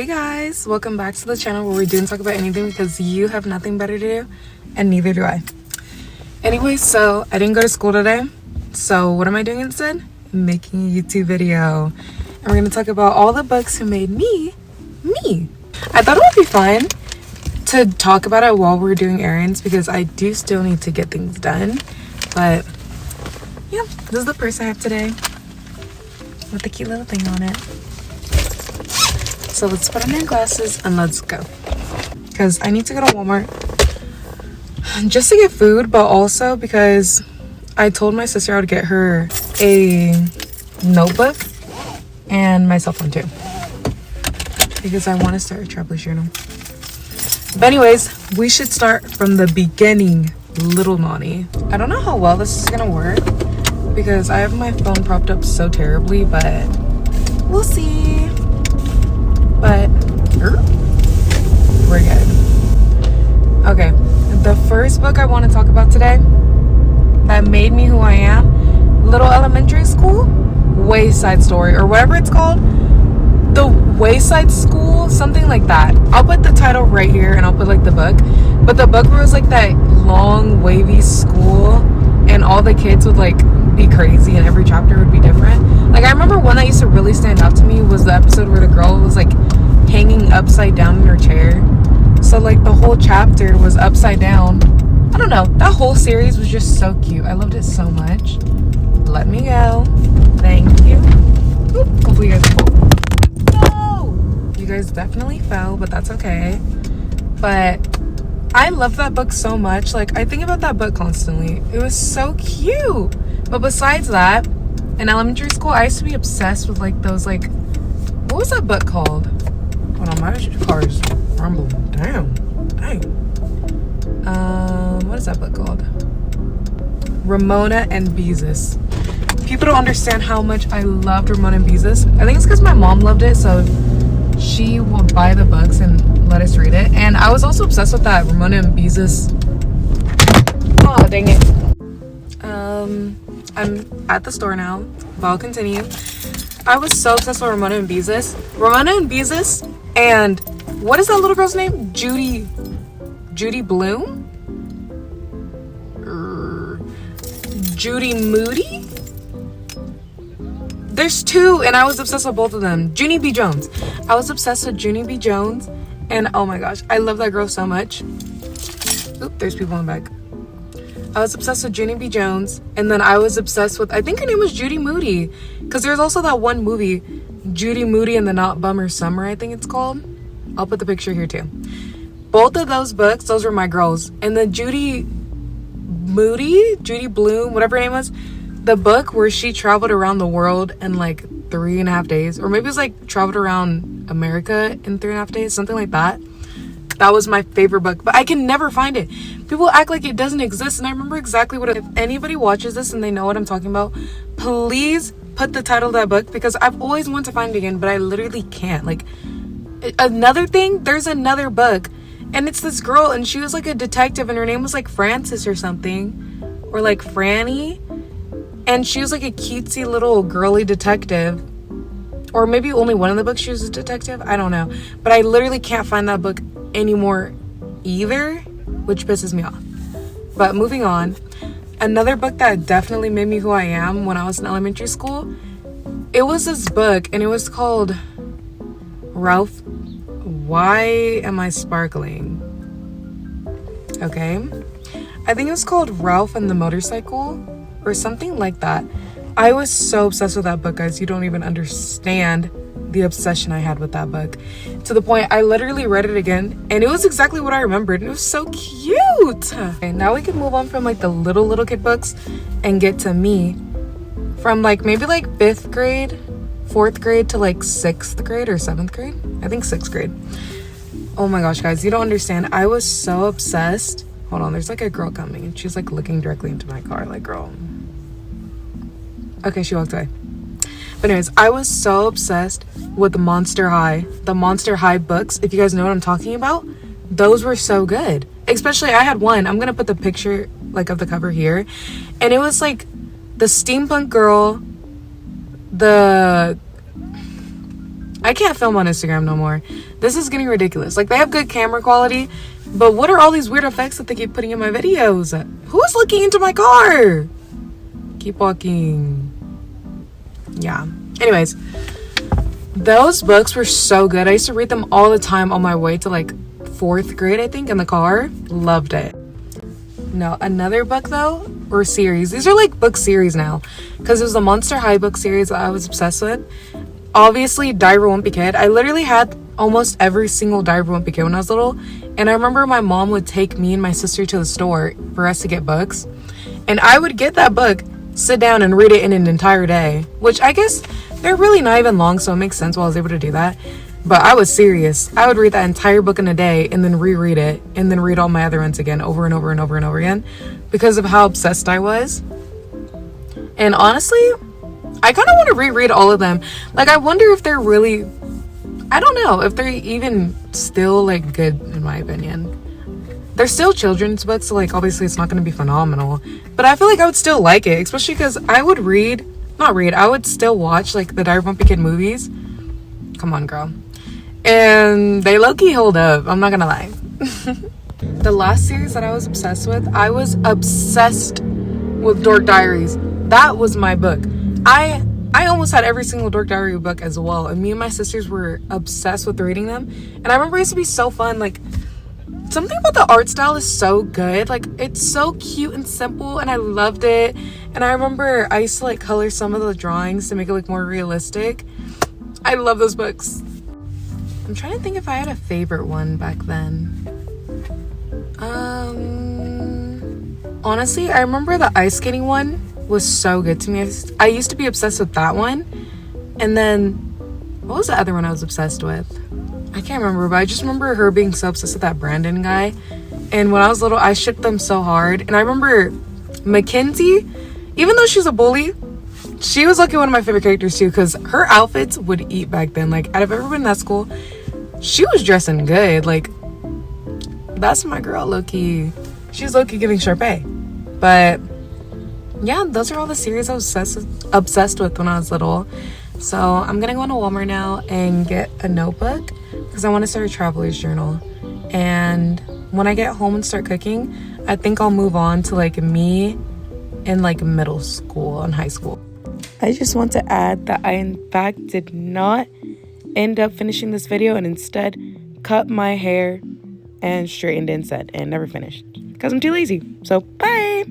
Hey guys, welcome back to the channel where we do and talk about anything because you have nothing better to do and neither do I. Anyway, so I didn't go to school today, so what am I doing instead? Making a YouTube video, and we're gonna talk about all the books who made me I thought it would be fun to talk about it while we're doing errands because I do still need to get things done. But yeah, this is the purse I have today with the cute little thing on it. So let's put on our glasses and let's go. Because I need to go to Walmart just to get food, but also because I told my sister I would get her a notebook and my cell phone too. Because I want to start a travel journal. But anyways, we should start from the beginning, little Nani. I don't know how well this is gonna work because I have my phone propped up so terribly, but we'll see. But we're good. Okay, the first book I want to talk about today that made me who I am, little elementary school, Wayside Story, or whatever it's called. The Wayside School, something like that. I'll put the title right here and I'll put like the book. But the book was like that long wavy school and all the kids would like be crazy and every chapter would be different. Like I remember one that used to really stand out to me was the episode where the girl was like hanging upside down in her chair. So like the whole chapter was upside down. I don't know, that whole series was just so cute. I loved it so much. Let me go. Thank you. Oop, hopefully you guys fall. No! You guys definitely fell, but that's okay. But I love that book so much. Like I think about that book constantly. It was so cute. But besides that, in elementary school, I used to be obsessed with like those like, what was that book called? Hold on, my car is rumbling. Dang. What is that book called? Ramona and Beezus. People don't understand how much I loved Ramona and Beezus. I think it's because my mom loved it, so she would buy the books and let us read it. And I was also obsessed with that Ramona and Beezus. Oh, dang it. I'm at the store now, but I'll continue. I was so obsessed with Ramona and Beezus. Ramona and Beezus, and what is that little girl's name? Judy Bloom? Judy Moody? There's two, and I was obsessed with both of them. Junie B. Jones. I was obsessed with Junie B. Jones, and oh my gosh, I love that girl so much. Oop, there's people in the back. I was obsessed with Junie B. Jones, and then I was obsessed with, I think her name was Judy Moody, because there's also that one movie, Judy Moody and the Not Bummer Summer, I think it's called. I'll put the picture here too. Both of those books, those were my girls. And the Judy Bloom, whatever her name was, the book where she traveled around the world in like 3.5 days, or maybe it was like traveled around America in 3.5 days, something like that. That was my favorite book, but I can never find it. People act like it doesn't exist, and I remember exactly what it. If anybody watches this and they know what I'm talking about, please put the title of that book because I've always wanted to find it again, but I literally can't. Like, another thing, there's another book, and it's this girl, and she was like a detective, and her name was like Frances or something, or like Franny, and she was like a cutesy little girly detective. Or maybe only one of the books she was a detective. I don't know. But I literally can't find that book anymore either, which pisses me off. But moving on. Another book that definitely made me who I am when I was in elementary school. It was this book, and it was called Ralph. Why Am I Sparkling? Okay. I think it was called Ralph and the Motorcycle or something like that. I was so obsessed with that book, guys. You don't even understand the obsession I had with that book. To the point I literally read it again, and it was exactly what I remembered. And it was so cute. Okay, now we can move on from like the little kid books and get to me. From like maybe like 5th grade, 4th grade to like 6th grade or 7th grade. I think 6th grade. Oh my gosh, guys, you don't understand. I was so obsessed. Hold on, there's like a girl coming, and she's like looking directly into my car. Like, girl. Okay, she walked away. But anyways, I was so obsessed with Monster High. The Monster High books, if you guys know what I'm talking about, those were so good. Especially, I had one. I'm gonna put the picture like of the cover here. And it was like the steampunk girl, the I can't film on Instagram no more. This is getting ridiculous. Like, they have good camera quality, but what are all these weird effects that they keep putting in my videos? Who's looking into my car? Keep walking. Yeah. Anyways, those books were so good. I used to read them all the time on my way to like 4th grade, I think, in the car. Loved it. No, another book though, or series. These are like book series now, because it was the Monster High book series that I was obsessed with. Obviously, Diary of a Wimpy Kid. I literally had almost every single Diary of a Wimpy Kid when I was little. And I remember my mom would take me and my sister to the store for us to get books. And I would get that book, sit down and read it in an entire day. Which I guess they're really not even long, so it makes sense why I was able to do that. But I was serious. I would read that entire book in a day and then reread it. And then read all my other ones again over and over and over and over again. Because of how obsessed I was. And honestly, I kind of want to reread all of them. Like, I wonder if they're really, I don't know, if they're even still, like, good, in my opinion. They're still children's books, so, like, obviously it's not going to be phenomenal. But I feel like I would still like it, especially because I would I would still watch, like, the Diary of a Wimpy Kid movies. Come on, girl. And they low-key hold up, I'm not going to lie. The last series that I was obsessed with, I was obsessed with Dork Diaries. That was my book. I almost had every single Dork Diary book as well, and me and my sisters were obsessed with reading them. And I remember it used to be so fun. Like, something about the art style is so good. Like, it's so cute and simple, and I loved it. And I remember I used to like color some of the drawings to make it look more realistic. I love those books. I'm trying to think if I had a favorite one back then. Honestly, I remember the ice skating one was so good to me. I used to be obsessed with that one. And then what was the other one I was obsessed with? I can't remember, but I just remember her being so obsessed with that Brandon guy. And when I was little, I shipped them so hard. And I remember Mackenzie, even though she's a bully, she was like one of my favorite characters too, because her outfits would eat back then. Like, out of everyone in that school, she was dressing good. Like, that's my girl, low-key. She's low-key giving Sharpay. But yeah, those are all the series I was obsessed with when I was little. So I'm gonna go into Walmart now and get a notebook because I want to start a traveler's journal. And when I get home and start cooking, I think I'll move on to like me in like middle school and high school. I just want to add that I in fact did not end up finishing this video and instead cut my hair and straightened instead and never finished because I'm too lazy. So bye.